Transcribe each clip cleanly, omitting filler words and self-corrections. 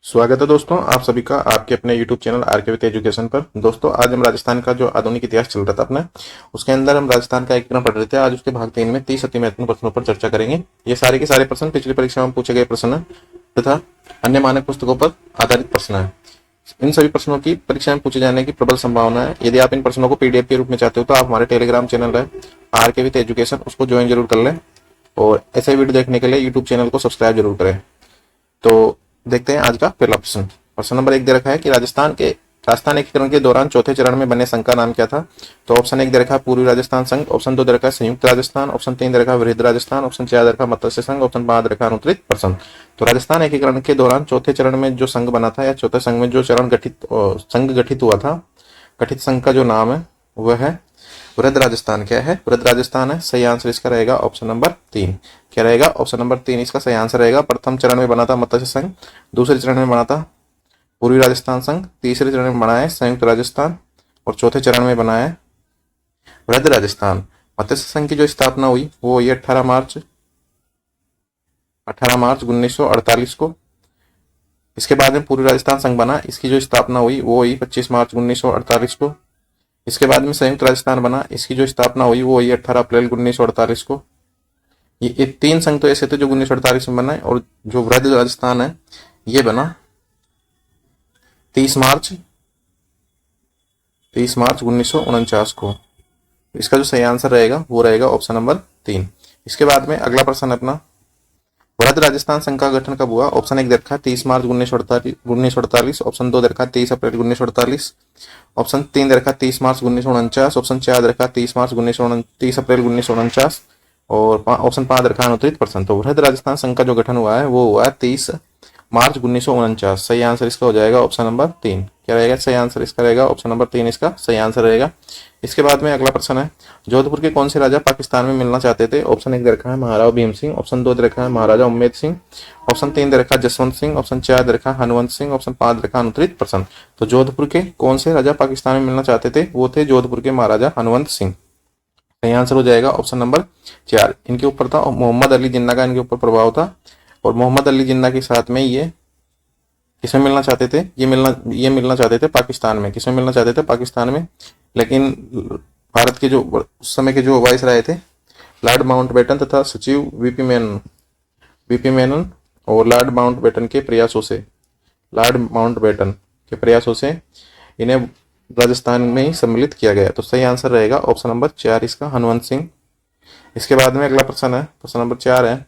स्वागत है दोस्तों आप सभी का आपके अपने YouTube channel RK with education पर। दोस्तों आज हम राजस्थान का जो आधुनिक इतिहास चल रहा था अपना, उसके अंदर हम राजस्थान का एकीकरण पढ़ रहे थे। आज उसके भाग 3 में 30 अति महत्वपूर्ण प्रश्नों पर चर्चा करेंगे। ये सारे के सारे प्रश्न पिछली परीक्षा में पूछे गए प्रश्न तथा अन्य मानक पुस्तकों पर आधारित प्रश्न है। इन सभी प्रश्नों की परीक्षा में पूछे जाने की प्रबल संभावना है। यदि आप इन प्रश्नों को पीडीएफ के रूप में चाहते हो तो आप हमारे टेलीग्राम चैनल है आरके विथ एजुकेशन, उसको ज्वाइन जरूर कर लें और ऐसे वीडियो देखने के लिए यूट्यूब चैनल को सब्सक्राइब जरूर करें। तो देखते हैं आज का पहला प्रश्न। प्रश्न नंबर 1 दे रखा है कि राजस्थान एकीकरण के दौरान चौथे चरण में बने संघ का नाम क्या था। तो ऑप्शन 1 दे रखा है पूर्वी राजस्थान संघ, ऑप्शन 2 दे रखा है संयुक्त राजस्थान, ऑप्शन 3 दे रखा है वृहद राजस्थान, ऑप्शन 4 दे रखा है मत्स्य संघ, ऑप्शन 5 दे रखा है अनुत्तरित प्रसंघ। तो राजस्थान एकीकरण के दौरान चौथे चरण में जो संघ बना था या चौथे संघ में जो संघ गठित हुआ था, गठित संघ का जो नाम है वह है वृहद राजस्थान। क्या है? वृहद राजस्थान है। सही आंसर इसका रहेगा ऑप्शन नंबर 3। क्या रहेगा? ऑप्शन नंबर 3 इसका सही आंसर रहेगा। प्रथम चरण में बना था मत्स्य संघ, दूसरे चरण में बना था पूर्वी राजस्थान संघ, तीसरे चरण में बना है संयुक्त राजस्थान और चौथे चरण में बना है वृहद राजस्थान। मत्स्य संघ की जो स्थापना हुई वो हुई 18 मार्च 1948 को। इसके बाद में पूर्वी राजस्थान संघ बना, इसकी जो स्थापना हुई वो हुई 25 मार्च 1948 को। इसके बाद में संयुक्त राजस्थान बना, इसकी जो स्थापना हुई वो हुई 18 अप्रैल 1948 को। ये 3 संघ तो ऐसे थे जो 1948 में बना है, और जो वृहद राजस्थान है ये बना 30 मार्च 1949 को। इसका जो सही आंसर रहेगा वो रहेगा ऑप्शन नंबर 3। इसके बाद में अगला प्रश्न अपना, वृहद राजस्थान संघ का गठन कब हुआ। ऑप्शन 1 दे रखा है 30 मार्च 1948, ऑप्शन 2 दे रखा है 30 अप्रैल 1948, ऑप्शन 3 दे रखा है 30 मार्च 1949, ऑप्शन 4 दे रखा है 30 अप्रैल 1949 और ऑप्शन 5 दे रखा है अनुत्तरित प्रसंघ। तो वृहद राजस्थान संघ का जो गठन हुआ है वो हुआ है 30 मार्च 1949। सही आंसर इसका हो जाएगा ऑप्शन नंबर 3। क्या रहेगा? सही आंसर इसका रहेगा ऑप्शन नंबर 3 इसका सही आंसर रहेगा। इसके बाद में अगला प्रश्न है, जोधपुर के कौन से राजा पाकिस्तान में मिलना चाहते थे। ऑप्शन 1 दे रखा है महाराजा भीम सिंह, ऑप्शन 2 दे रखा है महाराजा उम्मेद सिंह, ऑप्शन 3 दे रखा है जसवंत सिंह, ऑप्शन 4 दे रखा है हनुवंत सिंह, ऑप्शन 5 दे रखा है अनुत्तरित प्रसंघ। तो जोधपुर के कौन से राजा पाकिस्तान में मिलना चाहते थे, वो थे जोधपुर के महाराजा हनुवंत सिंह। सही आंसर हो जाएगा ऑप्शन नंबर 4। इनके ऊपर था मोहम्मद अली जिन्ना का इनके ऊपर प्रभाव था, और मोहम्मद अली जिन्ना के साथ में ये किसमें मिलना चाहते थे, ये मिलना चाहते थे पाकिस्तान में। किसमें मिलना चाहते थे? पाकिस्तान में। लेकिन भारत के जो उस समय के जो वाइसराय थे लॉर्ड माउंटबेटन तथा सचिव वीपी मेनन और लॉर्ड माउंटबेटन के प्रयासों से इन्हें राजस्थान में ही सम्मिलित किया गया। तो सही आंसर रहेगा ऑप्शन नंबर 4 इसका हनुवंत सिंह। इसके बाद में अगला प्रश्न है, प्रश्न नंबर 4 है,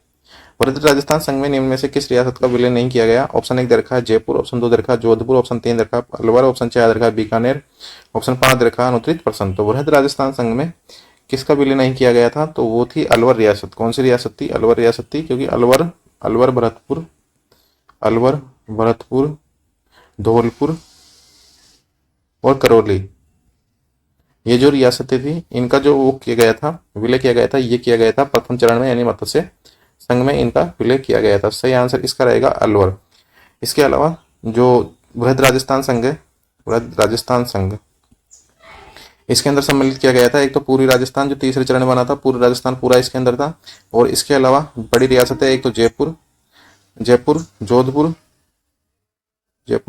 वृहद राजस्थान संघ में निम्न में से किस रियासत का विलय नहीं किया गया। ऑप्शन 1 दे रखा है जयपुर, ऑप्शन 2 दे रखा है जोधपुर, ऑप्शन 3 दे रखा है अलवर, ऑप्शन 4 दे रखा है बीकानेर, ऑप्शन 5 दे रखा है अनुत्तरित प्रसंघ। तो वृहद राजस्थान संघ में किसका विलय नहीं किया गया था, तो वो थी अलवर रियासत। कौन सी रियासत थी? अलवर रियासत थी, क्योंकि अलवर भरतपुर धौलपुर और करौली, ये जो रियासतें थी इनका जो वो किया गया था, विलय किया गया था, ये किया गया था प्रथम चरण में, यानी मत्स्य संघ में इनका विलय किया गया था। सही आंसर इसका रहेगा अलवर। इसके अलावा जो वृहद राजस्थान संघ इसके अंदर सम्मिलित किया गया था, एक तो पूर्वी राजस्थान जो तीसरे चरण में बना था, पूर्वी राजस्थान पूरा इसके अंदर था, और इसके अलावा बड़ी रियासतें एक तो जयपुर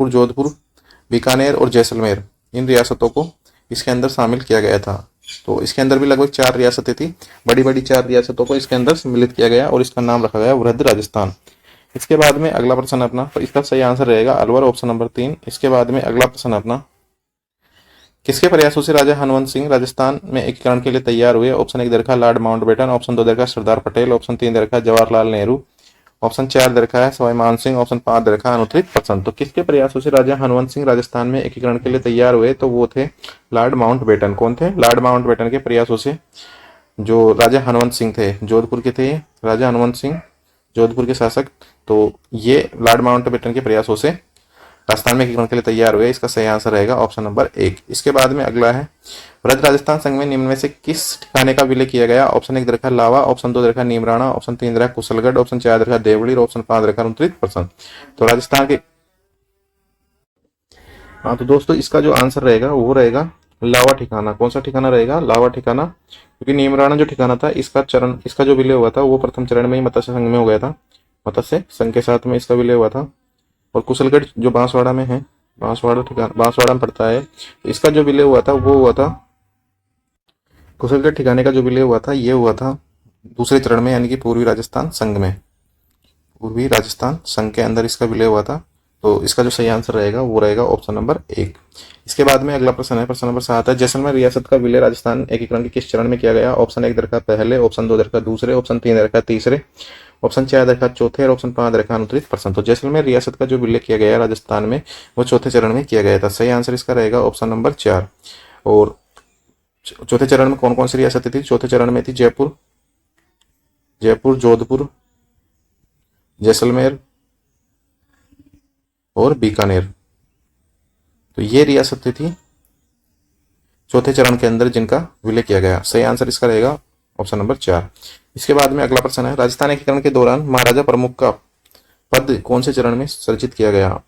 जोधपुर बीकानेर और जैसलमेर, इन रियासतों को इसके अंदर शामिल किया गया था। तो इसके अंदर भी लगभग 4 रियासतें थी, बड़ी बड़ी 4 रियासतों को इसके अंदर सम्मिलित किया गया और इसका नाम रखा गया वृहद राजस्थान। इसके बाद में अगला प्रश्न अपना, तो इसका सही आंसर रहेगा अलवर, ऑप्शन नंबर 3। इसके बाद में अगला प्रश्न अपना, किसके प्रयासों से राजा हनुवंत सिंह राजस्थान में एकीकरण के लिए तैयार हुए। ऑप्शन 1 दे रखा है लॉर्ड माउंटबेटन, ऑप्शन 2 दे रखा है सरदार पटेल, ऑप्शन 3 दे रखा है जवाहरलाल नेहरू, ऑप्शन 4 दे रखा है सवाई मान सिंह, ऑप्शन 5 दे रखा है अनुत्तरित प्रसंघ। तो किसके प्रयासों से राजा हनुवंत सिंह राजस्थान में एकीकरण के लिए तैयार हुए, तो वो थे लॉर्ड माउंटबेटन। कौन थे? लॉर्ड माउंटबेटन के प्रयासों से जो राजा हनुवंत सिंह थे, जोधपुर के थे राजा हनुवंत सिंह, जोधपुर के शासक, तो ये लॉर्ड माउंटबेटन के प्रयासों से राजस्थान में एकीकरण के लिए तैयार हुए। इसका सही आंसर रहेगा ऑप्शन नंबर 1। इसके बाद में अगला है, वृहद राजस्थान संघ में निम्न में से किस ठिकाने का विलय किया गया। ऑप्शन 1 दे रखा है लावा, ऑप्शन 2 दे रखा है नीमराणा, ऑप्शन 3 दे रखा है कुशलगढ़, ऑप्शन 4 दे रखा है देवड़ी, ऑप्शन 5 दे रखा है अनुत्तरित प्रसंघ। तो राजस्थान के हाँ, तो दोस्तों इसका जो आंसर रहेगा वो रहेगा लावा ठिकाना। कौन सा ठिकाना रहेगा? लावा ठिकाना, क्योंकि नीमराणा जो ठिकाना था इसका जो विलय हुआ था वो प्रथम चरण में ही मत्स्य संघ में हो गया था, मत्स्य संघ के साथ में इसका विलय हुआ था। और कुशलगढ़ जो बांसवाड़ा में है, बांसवाड़ा में पड़ता है, तो इसका जो विलय हुआ था वो हुआ था, कुशलगढ़ ठिकाने का जो विलय हुआ था ये हुआ था दूसरे चरण में, यानी कि पूर्वी राजस्थान संघ में, पूर्वी राजस्थान संघ के अंदर इसका विलय हुआ था। तो इसका जो सही आंसर रहेगा वो रहेगा ऑप्शन नंबर 1। इसके बाद में अगला प्रश्न है, प्रश्न नंबर 7 है, जैसलमेर रियासत का विलय राजस्थान एकीकरण के किस चरण में किया गया? ऑप्शन 1 दरखा पहले, ऑप्शन 2 दरखा दूसरे, ऑप्शन 3 दरखा तीसरे, ऑप्शन 4 दरखा चौथे और ऑप्शन 5 दरखा अनुत्तरित प्रश्न। तो जैसलमेर रियासत का जो विलय किया गया राजस्थान में वो चौथे चरण में किया गया था। सही आंसर इसका रहेगा ऑप्शन नंबर 4। और चौथे चरण में कौन कौन सी रियासतें थी? चौथे चरण में थी जयपुर, जोधपुर, जैसलमेर और बीकानेर। तो ये रियासतें थी चौथे चरण के अंदर जिनका विलय किया गया। सही आंसर इसका रहेगा ऑप्शन नंबर 4। इसके बाद में अगला प्रश्न है, राजस्थान एकीकरण के दौरान महाराजा प्रमुख का पद कौन से चरण में सृजित किया गया?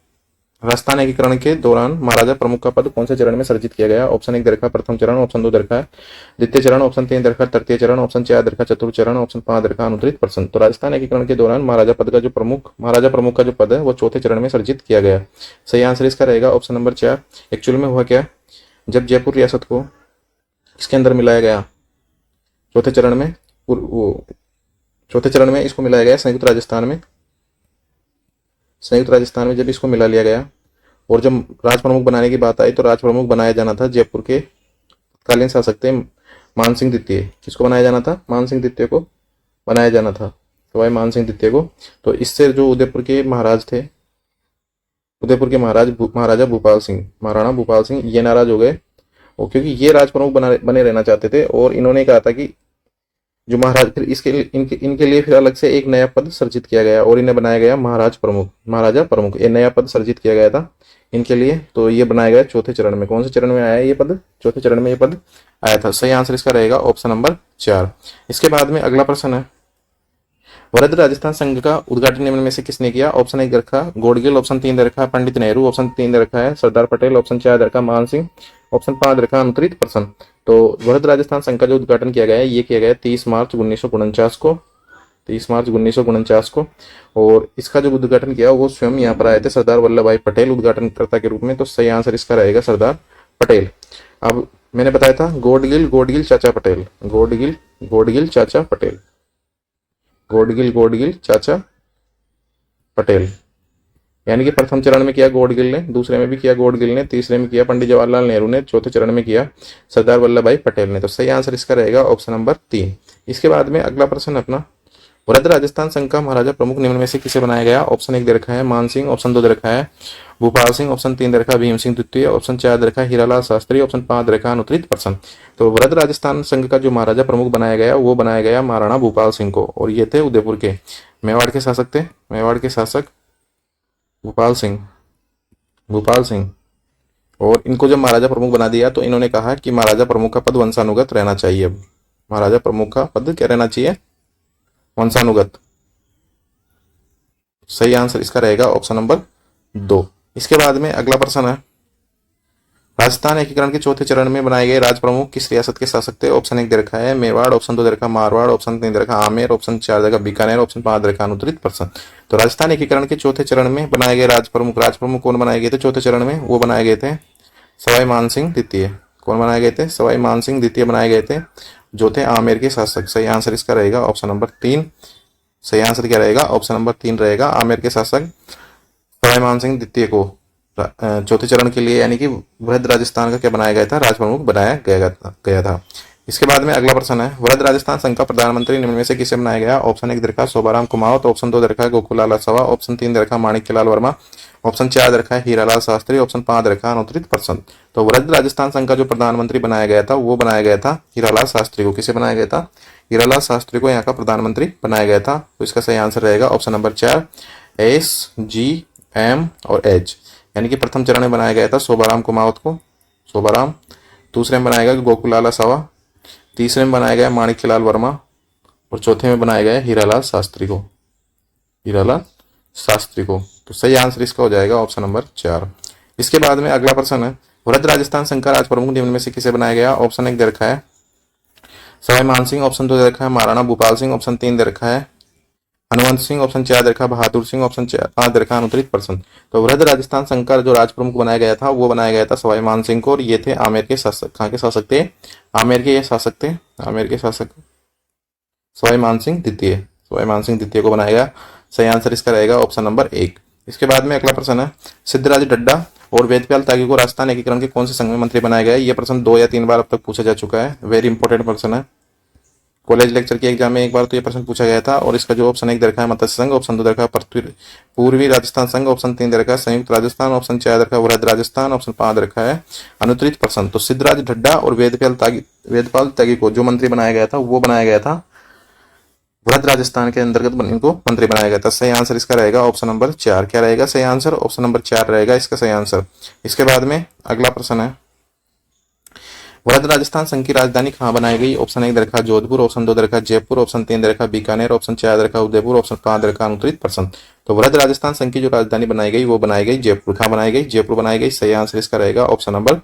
राजस्थान एकीकरण के दौरान महाराजा प्रमुख का पद कौन से चरण में सृजित किया गया? ऑप्शन 1 दरखा प्रथम चरण, ऑप्शन 2 दरखा द्वितीय चरण, ऑप्शन 3 दरखा तृतीय चरण, ऑप्शन 4 दरखा चतुर्थ चरण, ऑप्शन 5 दरखा अनुत्तरित प्रश्न। तो राजस्थान एकीकरण के दौरान महाराजा प्रमुख का जो पद है वो चौथे चरण में सृजित किया गया। सही आंसर इसका रहेगा ऑप्शन नंबर 4। एक्चुअल में हुआ क्या, जब जयपुर रियासत को इसके अंदर मिलाया गया चौथे चरण में, चौथे चरण में इसको मिलाया गया संयुक्त राजस्थान में जब इसको मिला लिया गया और जब राज प्रमुख बनाने की बात आई तो राज प्रमुख बनाया जाना था जयपुर के तत्कालीन शासक थे मानसिंह द्वितीय। किसको बनाया जाना था? मानसिंह द्वितीय को बनाया जाना था, सवाई मानसिंह द्वितीय को। तो इससे जो उदयपुर के महाराज थे, उदयपुर के महाराजा भूपाल सिंह, महाराणा भूपाल सिंह, ये नाराज हो गए और क्योंकि ये राज प्रमुख बने रहना चाहते थे और इन्होंने कहा था कि जो महाराज, फिर इनके लिए फिर अलग से एक नया पद सृजित किया गया और इन्हें बनाया गया महाराजा प्रमुख। ये नया पद सृजित किया गया था इनके लिए। तो ये बनाया गया चौथे चरण में। कौन से चरण में आया ये पद? चौथे चरण में ये पद आया था। सही आंसर इसका रहेगा ऑप्शन नंबर 4। इसके बाद में अगला प्रश्न है, वृहद राजस्थान संघ का उद्घाटन निम्न में से किसने किया? Option 1 दरखा Gadgil, option 3 दरखा Pandit Nehru, option 3 दरखा है सरदार पटेल, ऑप्शन 4 दरखा मान सिंह, ऑप्शन 5 दरखा अनुत्तरित प्रश्न। तो वृहद राजस्थान संघ का जो उद्घाटन किया गया है ये किया गया 30 मार्च 1949 को, 30 मार्च 1949 को। और इसका जो उद्घाटन किया वो स्वयं यहाँ पर आए थे सरदार वल्लभ भाई पटेल उद्घाटनकर्ता के रूप में। तो सही आंसर इसका रहेगा सरदार पटेल। अब मैंने बताया था गोडगिल चाचा पटेल, गोडगिल चाचा पटेल, गोडगिल चाचा पटेल, यानी कि प्रथम चरण में किया गोडगिल ने, दूसरे में भी किया गोडगिल ने, तीसरे में किया पंडित जवाहरलाल नेहरू ने, चौथे चरण में किया सरदार वल्लभ भाई पटेल ने। तो सही आंसर इसका रहेगा ऑप्शन नंबर 3। इसके बाद में अगला प्रश्न अपना, वृहद राजस्थान संघ का महाराजा प्रमुख निम्न में से किसे बनाया गया? ऑप्शन 1 दे रखा है मान सिंह, ऑप्शन 2 दे रखा है भूपाल सिंह, ऑप्शन 3 दे रखा है भीम सिंह द्वितीय, ऑप्शन 4 दे रखा है हीरालाल शास्त्री, ऑप्शन 5 दे रखा है अनुत्तरित प्रश्न। तो वृहद राजस्थान संघ का जो महाराजा प्रमुख बनाया गया वो बनाया गया महाराणा भूपाल सिंह को, और ये थे उदयपुर के, मेवाड़ के शासक थे, मेवाड़ के शासक भूपाल सिंह। और इनको जब महाराजा प्रमुख बना दिया तो इन्होंने कहा कि महाराजा प्रमुख का पद वंशानुगत रहना चाहिए। अब महाराजा प्रमुख का पद क्या रहना चाहिए? वंशानुगत। सही आंसर इसका रहेगा ऑप्शन नंबर 2। इसके बाद में अगला प्रश्न है, राजस्थान एकीकरण के चौथे चरण में बनाए गए राज प्रमुख किस रियासत के शासक थे? ऑप्शन 1 दे रखा है मेवाड़, ऑप्शन 2 दे रखा मारवाड़, ऑप्शन 3 दे रखा आमेर, ऑप्शन 4 दे रखा बीकानेर, ऑप्शन 5 दे रखा अनुत्तरित प्रश्न। तो राजस्थान एकीकरण के चौथे चरण में बनाए गए राज प्रमुख कौन बनाए गए थे चौथे चरण में? वो बनाए गए थे सवाई मानसिंह द्वितीय। कौन बनाए गए थे? सवाई मानसिंह द्वितीय बनाए गए थे, जो थे आमेर के शासक। सही आंसर इसका रहेगा ऑप्शन नंबर 3। सही आंसर क्या रहेगा? ऑप्शन नंबर 3 रहेगा। आमेर के शासक सवाई मानसिंह द्वितीय को चौथे चरण के लिए, यानी कि वृहद राजस्थान का क्या बनाया गया था? राज प्रमुख बनाया गया था। इसके बाद में अगला प्रश्न है, वृहद राजस्थान संघ का प्रधानमंत्री निम्न में से किसे बनाया गया? ऑप्शन 1 दे रखा शोभाराम कुमावत, ऑप्शन 2 दे रखा गोकुलाल सवा, ऑप्शन 3 दे रखा माणिक्यलाल वर्मा, ऑप्शन 4 दे रखा है हीरालाल शास्त्री, ऑप्शन 5 दे रखा अनुत्तरित प्रश्न। तो वृहद राजस्थान संघ का जो प्रधानमंत्री बनाया गया था वो बनाया गया था हीरालाल शास्त्री को। किसे बनाया गया था? हीरालाल शास्त्री को यहाँ का प्रधानमंत्री बनाया गया था। तो इसका सही आंसर रहेगा ऑप्शन नंबर 4 SGM और H, यानी कि प्रथम चरण में बनाया गया था शोभाराम कुमावत को, शोभाराम, दूसरे में बनाया गया गोकुलाल सवा, तीसरे में बनाया गया माणिक्यलाल वर्मा और चौथे में बनाया गया हीरालाल शास्त्री को। तो सही आंसर इसका हो जाएगा ऑप्शन नंबर 4। इसके बाद में अगला प्रश्न है, वृहद राजस्थान संघ का राज प्रमुख निम्न में से किसे बनाया गया? ऑप्शन 1 दे रखा है सवाई मानसिंह, ऑप्शन 2 दे रखा है महाराणा भूपाल सिंह, ऑप्शन 3 दे रखा है हनुवंत सिंह ऑप्शन 4 दे रखा, बहादुर सिंह ऑप्शन 5 दे रखा, अनुत्तरित प्रश्न। तो वृहद राजस्थान संघ का जो राज प्रमुख बनाया गया था वो बनाया गया था सवाई मान सिंह को, और ये थे आमेर के शासक। कहाँ के शासक थे? आमेर के ये शासक थे, आमेर के शासक सवाई मान सिंह द्वितीय, सवाई मान सिंह द्वितीय को बनाया गया। सही आंसर इसका रहेगा ऑप्शन नंबर 1। इसके बाद में अगला प्रश्न है, सिद्धराज ढड्डा और वेदपाल त्यागी को राजस्थान एकीकरण के कौन से संघ में मंत्री बनाया गया है? ये प्रश्न 2 या 3 बार अब तक पूछा जा चुका है, वेरी इंपॉर्टेंट प्रश्न है। कॉलेज लेक्चर के एग्जाम में एक बार तो ये प्रश्न पूछा गया था, और इसका जो ऑप्शन 1 दे रखा है मत्स्य संघ, ऑप्शन 2 दे रखा है पूर्वी राजस्थान संघ, ऑप्शन 3 दे रखा है संयुक्त राजस्थान, ऑप्शन 4 दे रखा है वृहद राजस्थान, ऑप्शन 5 दे रखा है अनुत्तरित प्रश्न। तो सिद्धराज ढड्डा और वेदपाल त्यागी को जो मंत्री बनाया गया था वो बनाया गया था वृहद राजस्थान के अंतर्गत इनको मंत्री बनाया गया था। सही आंसर इसका रहेगा ऑप्शन नंबर 4। क्या रहेगा सही आंसर? ऑप्शन नंबर 4 रहेगा इसका सही आंसर। इसके बाद में अगला प्रश्न है, वृहद राजस्थान संघ की राजधानी कहाँ बनाई गई? ऑप्शन 1 दे रखा जोधपुर, ऑप्शन 2 दे रखा जयपुर, ऑप्शन 3 दे रखा बीकानेर, ऑप्शन 4 दे रखा उदयपुर, ऑप्शन 5 दे रखा अनुत्तरित प्रश्न। तो वृहद राजस्थान संघ की जो राजधानी बनाई गई वो बनाई गई जयपुर। कहाँ बनाई गई? जयपुर बनाई गई। सही आंसर इसका रहेगा ऑप्शन नंबर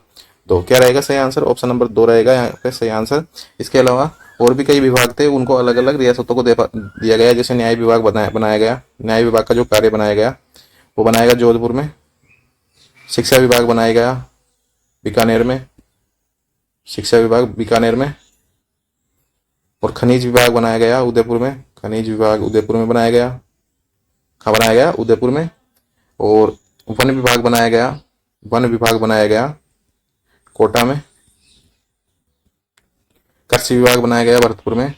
2। क्या रहेगा सही आंसर? ऑप्शन नंबर 2 रहेगा यहाँ पे सही आंसर। इसके अलावा और भी कई विभाग थे, उनको अलग अलग रियासतों को दिया गया, जैसे न्याय विभाग बनाया गया। न्याय विभाग का जो कार्य बनाया गया वो बनाया गया जोधपुर में। शिक्षा विभाग बनाया गया बीकानेर में, शिक्षा विभाग बीकानेर में। और खनिज विभाग बनाया गया उदयपुर में, खनिज विभाग उदयपुर में बनाया गया। कहाँ बनाया गया? उदयपुर में। और वन विभाग बनाया गया, वन विभाग बनाया गया कोटा में। कृषि विभाग बनाया गया भरतपुर में,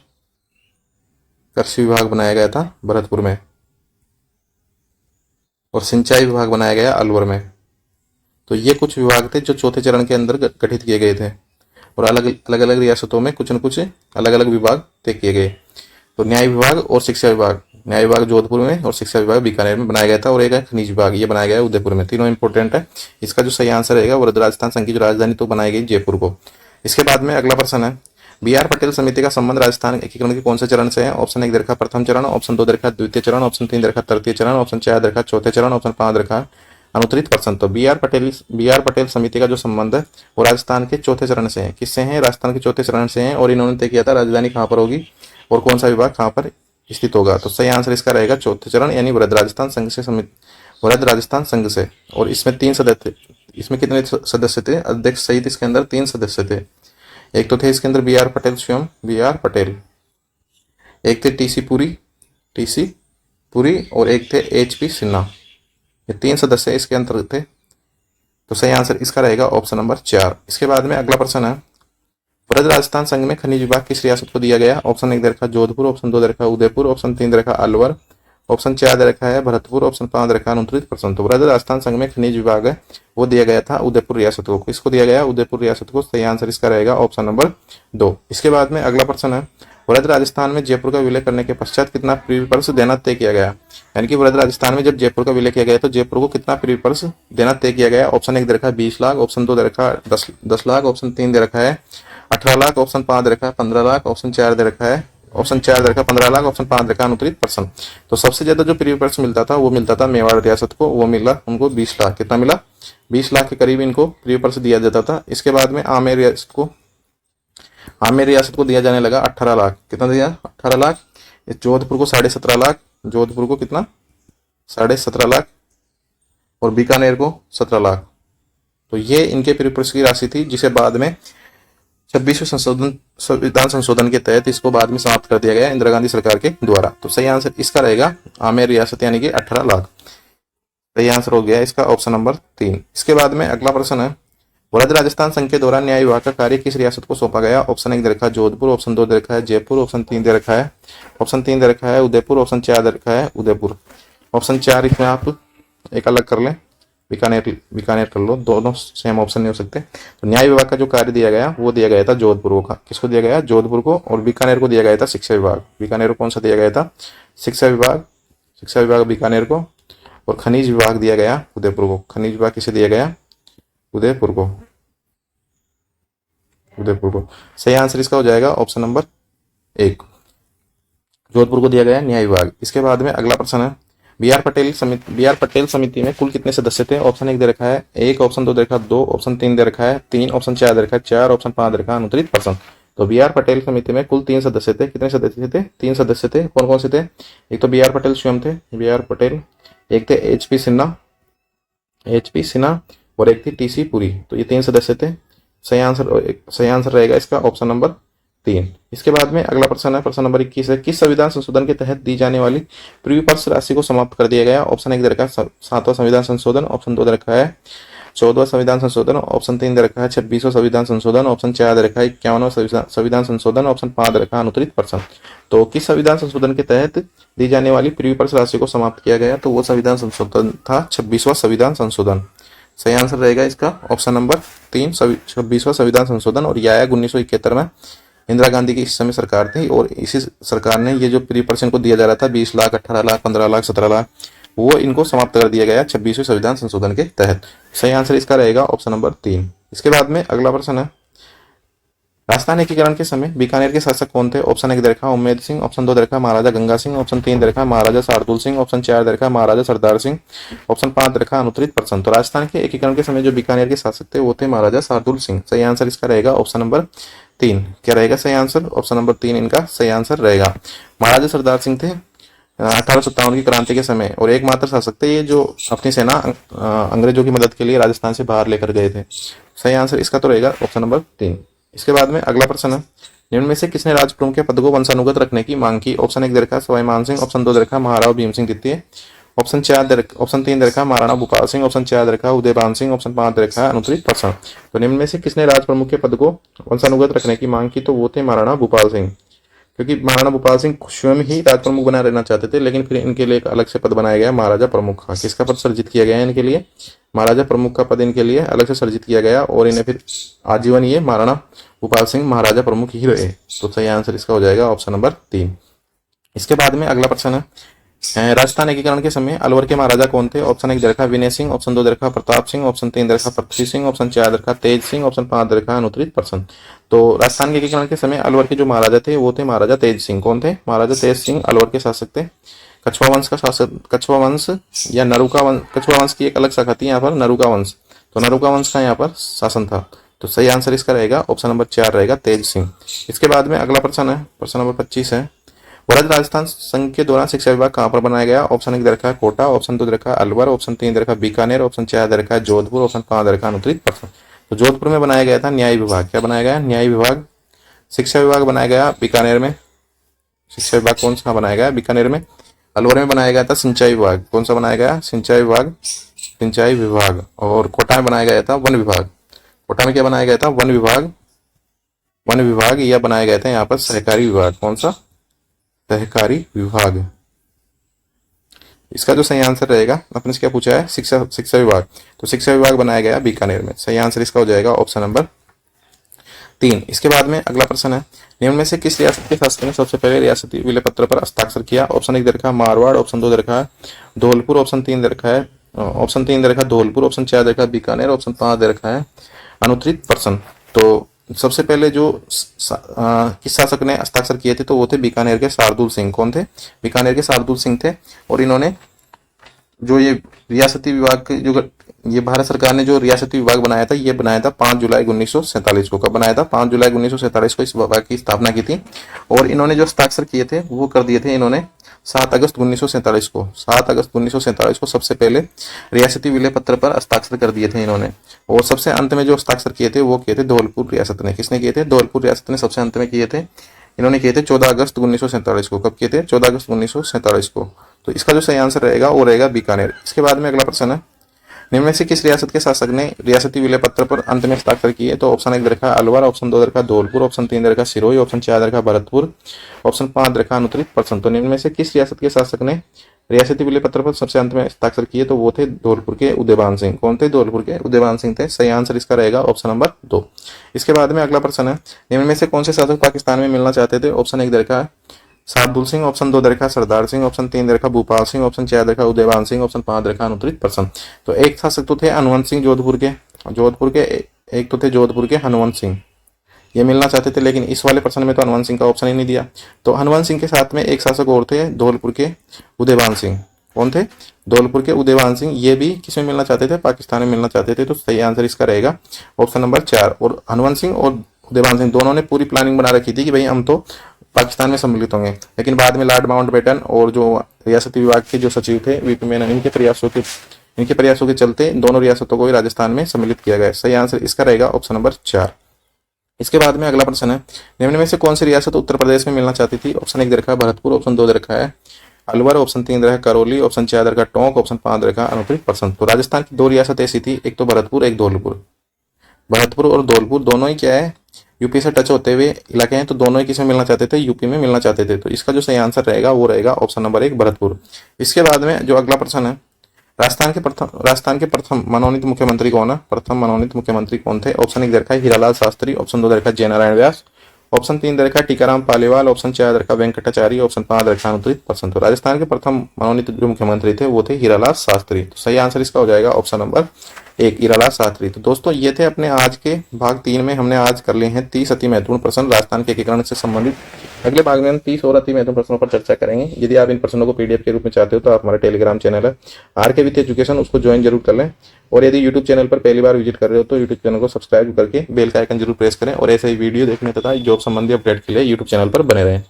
कृषि विभाग बनाया गया था भरतपुर में। और सिंचाई विभाग बनाया गया अलवर में। तो ये कुछ विभाग थे जो चौथे चरण के अंदर गठित किए गए थे, और अलग अलग रियासतों में कुछ न कुछ अलग अलग विभाग तय किए गए। तो न्याय विभाग और शिक्षा विभाग, न्याय विभाग जोधपुर में और शिक्षा विभाग बीकानेर में बनाया गया था, और एक है खनिज विभाग, ये बनाया गया है उदयपुर में। तीनों इंपॉर्टेंट है। इसका जो सही आंसर रहेगा वृहद राजस्थान संघ की जो राजधानी तो बनाई गई जयपुर को। इसके बाद में अगला प्रश्न है, बी.आर. पटेल समिति का संबंध राजस्थान एकीकरण के कौन से चरण से है? ऑप्शन 1 दे रखा प्रथम चरण, ऑप्शन 2 दे रखा द्वितीय चरण, ऑप्शन 3 दे रखा तृतीय चरण, ऑप्शन 4 दे रखा चौथे चरण, ऑप्शन 5 दे रखा अनुत्तरित प्रश्न। तो बी.आर. पटेल समिति का जो संबंध है वो राजस्थान के चौथे चरण से है। किससे है? राजस्थान के चौथे चरण से है। और इन्होंने तय किया था राजधानी कहाँ पर होगी और कौन सा विभाग कहाँ पर स्थित होगा। तो सही आंसर इसका रहेगा चौथे चरण, यानी वृहद राजस्थान संघ से वृहद राजस्थान संघ से। और इसमें 3 सदस्य, इसमें कितने सदस्य थे? अध्यक्ष सहित इसके अंदर 3 सदस्य थे। एक तो थे इसके अंदर बी.आर. पटेल स्वयं, बी.आर. पटेल, एक थे टी.सी. पुरी, और एक थे H.P. सिन्हा। ये 3 सदस्य इसके अंतर्गत थे। तो सही आंसर इसका रहेगा ऑप्शन नंबर 4। इसके बाद में अगला प्रश्न है, वृहद राजस्थान संघ में खनिज विभाग किस रियासत को दिया गया? ऑप्शन 1 दे रखा जोधपुर, ऑप्शन 2 दे रखा उदयपुर, ऑप्शन 3 दे रखा अलवर, ऑप्शन 4 दे रखा है भरतपुर, ऑप्शन 5 दे रखा है अनुत्तरित प्रश्न। तो वृहद राजस्थान संघ में खनिज विभाग है वो दिया गया था उदयपुर रियासत को। किसको दिया गया? उदयपुर रियासत को। सही आंसर इसका रहेगा ऑप्शन नंबर 2। इसके बाद में अगला प्रश्न है, वृहद राजस्थान में जयपुर का विलय करने के पश्चात कितना प्रीपर्स देना तय किया गया? यानी कि वृहद राजस्थान में जब जयपुर का विलय किया गया तो जयपुर को कितना प्रीपर्स देना तय किया गया? ऑप्शन 1 दे रखा है 20 लाख, ऑप्शन 2 दे रखा है 10 लाख, ऑप्शन 3 दे रखा है 18 लाख, ऑप्शन 5 दे रखा है 15 लाख, ऑप्शन 4 दे रखा है 15 लाख, ऑप्शन 5 दे रखा है अनुत्तरित प्रश्न। तो सबसे ज्यादा जो प्रीपर्स मिलता था वो मिलता था मेवाड़ रियासत को, वो मिला उनको 20 लाख। कितना मिला? 20 लाख के करीब इनको प्रीपर्स दिया जाता था। इसके बाद में आमेर रियासत को दिया जाने लगा 18 लाख। कितना दिया? 18 लाख। जोधपुर को 17.5 लाख, जोधपुर को कितना? 17.5 लाख, और बीकानेर को 17 लाख। तो ये इनके प्रीपर्स की राशि थी, जिसे बाद में 26वें संविधान संशोधन के तहत इसको बाद में समाप्त कर दिया गया इंदिरा गांधी सरकार के द्वारा। तो सही आंसर इसका रहेगा आमेर रियासत, यानी कि 18 लाख। सही आंसर हो गया इसका ऑप्शन नंबर 3। इसके बाद में अगला प्रश्न है, वृहद राजस्थान संघ के दौरान न्याय विभाग का कार्य किस रियासत को सौंपा गया? ऑप्शन 1 दे रखा है जोधपुर, ऑप्शन 2 दे रखा है जयपुर, ऑप्शन 3 दे रखा है उदयपुर, ऑप्शन 4 दे रखा है उदयपुर। ऑप्शन 4 इसमें आप एक अलग कर लें, बीकानेर कर लो, दोनों सेम ऑप्शन नहीं हो सकते। तो न्याय विभाग का जो कार्य दिया गया वो दिया गया था जोधपुर को। किसको दिया गया? जोधपुर को। और बीकानेर को दिया गया था शिक्षा विभाग। बीकानेर को कौन सा दिया गया था? शिक्षा विभाग बीकानेर को। और खनिज विभाग दिया गया उदयपुर को। खनिज विभाग किसे दिया गया? उदयपुर को। सही आंसर इसका हो जाएगा ऑप्शन नंबर 1, जोधपुर को दिया गया न्याय विभाग। इसके बाद में अगला प्रश्न है, बी.आर. पटेल समिति में कुल कितने सदस्य थे? ऑप्शन 1 दे रखा है 1, ऑप्शन 2 दे रखा है 2, ऑप्शन 3 दे रखा है 3, ऑप्शन 4 दे रखा है 4, ऑप्शन 5 दे रखा है अनुत्तरित प्रश्न। तो बी आर पटेल समिति में कुल 3 सदस्य थे। कितने सदस्य थे? 3 सदस्य थे। कौन कौन से थे? एक तो बी आर पटेल स्वयं थे, बी आर पटेल, एक थे एच पी सिन्हा और एक थी टीसी पुरी। तो ये 3 सदस्य थे। सही आंसर रहेगा इसका ऑप्शन नंबर 3। इसके बाद में अगला प्रश्न है, प्रश्न नंबर 21 है, किस संविधान संशोधन के तहत दी जाने वाली प्रीविपर्स राशि को समाप्त कर दिया गया? ऑप्शन 1 दे रखा है 7वां संविधान संशोधन, ऑप्शन 2 दे रखा है 14वां संविधान संशोधन, ऑप्शन 3 दे रखा है 26वां संविधान संशोधन, ऑप्शन 4 दे रखा है 51वां संविधान संशोधन, ऑप्शन 5 दे रखा है अनुत्तरित प्रश्न। तो किस संविधान संशोधन के तहत दी जाने वाली प्रीविपर्स राशि को समाप्त किया गया? तो वो संविधान संशोधन था 26वां संविधान संशोधन। सही आंसर रहेगा इसका ऑप्शन नंबर 3, 26वां संविधान संशोधन। और यह आया 1971 में। इंदिरा गांधी की इस समय सरकार थी और इसी सरकार ने ये जो प्री पर्सन को दिया जा रहा था 20 लाख, 18 लाख, 15 लाख, 17 लाख, वो इनको समाप्त कर दिया गया 26वें संविधान संशोधन के तहत। सही आंसर इसका रहेगा ऑप्शन नंबर 3। इसके बाद में अगला प्रश्न है, राजस्थान एकीकरण के समय बीकानेर के शासक कौन थे? ऑप्शन 1 दे रखा है उम्मेद सिंह, ऑप्शन 2 दे रखा है महाराजा गंगा सिंह, ऑप्शन 3 दे रखा है महाराजा शार्दुल सिंह, ऑप्शन 4 दे रखा है महाराजा सरदार सिंह, ऑप्शन 5 दे रखा है अनुत्तरित प्रश्न। तो राजस्थान के एकीकरण के समय जो बीकानेर के शासक थे वो थे महाराजा शार्दुल सिंह। सही आंसर इसका रहेगा ऑप्शन नंबर 3। क्या रहेगा सही आंसर? ऑप्शन नंबर 3 इनका सही आंसर रहेगा। महाराजा सरदार सिंह थे 1857 की क्रांति के समय और एकमात्र शासक थे ये जो अपनी सेना अंग्रेजों की मदद के लिए राजस्थान से बाहर लेकर गए थे। सही आंसर इसका तो रहेगा ऑप्शन नंबर 3। इसके बाद में अगला प्रश्न है, निम्न में से किसने राज प्रमुख के पद को वंशानुगत रखने की मांग की? ऑप्शन 1 दे रखा है सवाई मान सिंह, ऑप्शन 2 दे रखा है महाराव भीम सिंह द्वितीय, ऑप्शन 3 दे रखा है महाराणा भूपाल सिंह, ऑप्शन 4 दे रखा है उदयभान सिंह, ऑप्शन 5 दे रखा है अनुत्तरित प्रश्न। तो निम्न में से किसने राज प्रमुख के पद को वंशानुगत रखने की मांग की? तो वो थे महाराणा भूपाल सिंह, क्योंकि महाराणा भूपाल सिंह स्वयं ही राज प्रमुख बना रहना चाहते थे, लेकिन फिर इनके लिए एक अलग से पद बनाया गया महाराजा प्रमुख का। किसका पद सर्जित किया गया है इनके लिए? महाराजा प्रमुख का पद इनके लिए अलग से सर्जित किया गया और इन्हें फिर आजीवन ये महाराणा भूपाल सिंह महाराजा प्रमुख ही रहे। तो सही आंसर इसका हो जाएगा ऑप्शन नंबर 3। इसके बाद में अगला प्रश्न है, राजस्थान एकीकरण के समय अलवर के महाराजा कौन थे? ऑप्शन 1 दे रखा है विनय सिंह, ऑप्शन 2 दे रखा है प्रताप सिंह, ऑप्शन 3 दे रखा है पृथ्वी सिंह, ऑप्शन 4 दे रखा है तेज सिंह, ऑप्शन 5 दे रखा है अनुत्तरित प्रश्न। तो राजस्थान के एकीकरण के समय अलवर के जो महाराजा थे वो थे महाराजा तेज सिंह। कौन थे? महाराजा तेज सिंह अलवर के शासक थे। कछुआ वंश का शासक, कछुआ वंश या नरुका वंश, कछुआ वंश की एक अलग शाखा थी यहाँ पर नरुका वंश, तो नरुका वंश का यहाँ पर शासन था। तो सही आंसर इसका रहेगा ऑप्शन नंबर 4 रहेगा तेज सिंह। इसके बाद में अगला प्रश्न है, प्रश्न नंबर 25 है, वरद राजस्थान संघ के दौरान शिक्षा विभाग कहाँ पर बनाया गया? ऑप्शन 1 दे रखा है कोटा, ऑप्शन 2 दे रखा है अलवर, ऑप्शन 3 दे रखा है बीकानेर, ऑप्शन 4 दे रखा है जोधपुर, ऑप्शन 5 दे रखा है अनुत्तरित प्रश्न। तो जोधपुर में बनाया गया था न्याय विभाग। क्या बनाया गया? न्याय विभाग। शिक्षा विभाग बनाया गया बीकानेर में। शिक्षा विभाग कौन सा बनाया गया? बीकानेर में। अलवर में बनाया गया था सिंचाई विभाग। कौन सा बनाया गया? सिंचाई विभाग, सिंचाई विभाग। और कोटा में बनाया गया था वन विभाग। कोटा में क्या बनाया गया था? वन विभाग, वन विभाग, या बनाया गया था यहाँ पर सहकारी विभाग। कौन सा? सहकारी विभाग। इसका जो सही आंसर रहेगा, अपने से क्या पूछा है? शिक्षा विभाग। तो शिक्षा विभाग बनाया गया बीकानेर में। सही आंसर इसका हो जाएगा ऑप्शन नंबर 3। इसके बाद में अगला प्रश्न है, निम्न में से किस रियासत के शासक ने सबसे पहले रियासती विलय पत्र पर हस्ताक्षर किया? ऑप्शन 1 दे रखा है मारवाड़, ऑप्शन 2 दे रखा है धौलपुर, ऑप्शन 3 दे रखा है धौलपुर, ऑप्शन 4 दे रखा है बीकानेर, ऑप्शन 5 दे रखा है अनुत्तरित प्रश्न। तो सबसे पहले जो किस शासक ने हस्ताक्षर किए थे? तो वो थे बीकानेर के शार्दुल सिंह। कौन थे? बीकानेर के शार्दुल सिंह थे। और इन्होंने जो ये रियासती विभाग के जो ये भारत सरकार ने जो रियासती विभाग बनाया था, ये बनाया था 5 जुलाई 1947 को। कब बनाया था? 5 जुलाई 1947 को इस विभाग की स्थापना की थी। और इन्होंने जो हस्ताक्षर किए थे वो कर दिए थे इन्होंने 7 अगस्त 1947 को। 7 अगस्त 1947 को सबसे पहले रियासती विलय पत्र पर हस्ताक्षर कर दिए थे इन्होंने। और सबसे अंत में जो हस्ताक्षर किए थे वो किए थे धौलपुर रियासत ने। किसने किए थे? धौलपुर रियासत ने सबसे अंत में किए थे। इन्होंने किए थे 14 अगस्त 1947 को। कब किए थे? 14 अगस्त 1947 को। तो इसका जो सही आंसर रहेगा वो रहेगा बीकानेर। इसके बाद में अगला प्रश्न है, निम्न में से किस रियासत के शासक ने रियासती विलय पत्र पर अंत में हस्ताक्षर किए? तो ऑप्शन 1 दे रखा है अलवर, ऑप्शन 2 दे रखा है धौलपुर, ऑप्शन 3 दे रखा है सिरोही, ऑप्शन 4 दे रखा है भरतपुर, ऑप्शन 5 दे रखा है अनुत्तरित प्रश्न। तो निम्न में से किस रियासत के शासक ने रियासती विलय पत्र पर सबसे अंत में हस्ताक्षर किए? तो वो थे धौलपुर के उदयभान सिंह। कौन थे? धौलपुर के उदयभान सिंह थे। सही आंसर इसका रहेगा ऑप्शन नंबर 2। इसके बाद में अगला प्रश्न है, निम्न में से कौन से शासक पाकिस्तान में मिलना चाहते थे? ऑप्शन 1 दे रखा है शार्दुल सिंह, ऑप्शन 2 दे रखा है सरदार सिंह, ऑप्शन 3 दे रखा भूपाल सिंह, ऑप्शन 4 दे रखा उदयभान सिंह, ऑप्शन 5 दे रखा अनुत्तरित प्रश्न। तो एक शासक तो थे हनुवंत सिंह जोधपुर के, एक तो थे जोधपुर के हनुवंत सिंह, ये मिलना चाहते थे, लेकिन इस वाले प्रश्न में तो हनुवंत सिंह का ऑप्शन ही नहीं दिया। तो हनुवंत सिंह के साथ में एक शासक और थे धौलपुर के उदयभान सिंह। कौन थे? धौलपुर के उदयभान सिंह। ये भी किस में मिलना चाहते थे? पाकिस्तान में मिलना चाहते थे। तो सही आंसर इसका रहेगा ऑप्शन नंबर 4। और हनुवंत सिंह और उदयभान सिंह, दोनों ने पूरी प्लानिंग बना रखी थी कि भाई हम तो पाकिस्तान में सम्मिलित होंगे। लेकिन बाद में लॉर्ड माउंटबेटन और जो रियासती विभाग के जो सचिव थे वीपी मेनन, इनके प्रयासों के चलते दोनों रियासतों को ही राजस्थान में सम्मिलित किया गया। सही आंसर इसका रहेगा ऑप्शन नंबर 4। इसके बाद में अगला प्रश्न है, निम्न में से कौन सी रियासत उत्तर प्रदेश में मिलना चाहती थी? ऑप्शन 1 दे रखा है भरतपुर, ऑप्शन 2 दे रखा है अलवर, ऑप्शन 3 दे रखा है करौली, ऑप्शन 4 दे रखा है टोंक, ऑप्शन 5 दे रखा है अनूपपुर परसंत। तो राजस्थान की 2 रियासत ऐसी थी, एक तो भरतपुर, एक धौलपुर। भरतपुर और धौलपुर दोनों ही क्या है, यूपी से टच होते हुए इलाके हैं, तो दोनों ही किसमें मिलना चाहते थे? यूपी में मिलना चाहते थे। तो इसका जो सही आंसर रहेगा वो रहेगा ऑप्शन नंबर 1 भरतपुर। इसके बाद में जो अगला प्रश्न है, राजस्थान के प्रथम मनोनीत मुख्यमंत्री कौन है? प्रथम मनोनीत मुख्यमंत्री कौन थे? ऑप्शन 1 दे रखा है हीरालाल शास्त्री, ऑप्शन 2 दे रखा है जयनारायण व्यास, ऑप्शन 3 दे रखा है टीकाराम पालीवाल, ऑप्शन 4 दे रखा है वेंकटाचार्य, ऑप्शन 5 दे रखा है अनुत्तरित परसंत। राजस्थान के प्रथम मनोनीत जो मुख्यमंत्री थे वो थे हीरालाल शास्त्री। तो सही आंसर इसका हो जाएगा ऑप्शन नंबर 1 हीरालाल शास्त्री। तो दोस्तों ये थे अपने आज के भाग 3 में हमने आज कर लिए हैं 30 अति महत्वपूर्ण प्रश्न राजस्थान के एकीकरण से संबंधित। अगले भाग में हम 30 और अति महत्वपूर्ण प्रश्नों पर चर्चा करेंगे। यदि आप इन प्रश्नों को पीडीएफ के रूप में चाहते हो तो आप हमारा टेलीग्राम चैनल है आरके विथ एजुकेशन, उसको ज्वाइन जरूर कर लें। और यदि यूट्यूब चैनल पर पहली बार विजिट कर रहे हो तो यूट्यूब चैनल को सब्सक्राइब करके बेल का आइकन जरूर प्रेस करें और ऐसे ही वीडियो देखने तथा जॉब संबंधी अपडेट के लिए यूट्यूब चैनल पर बने रहें।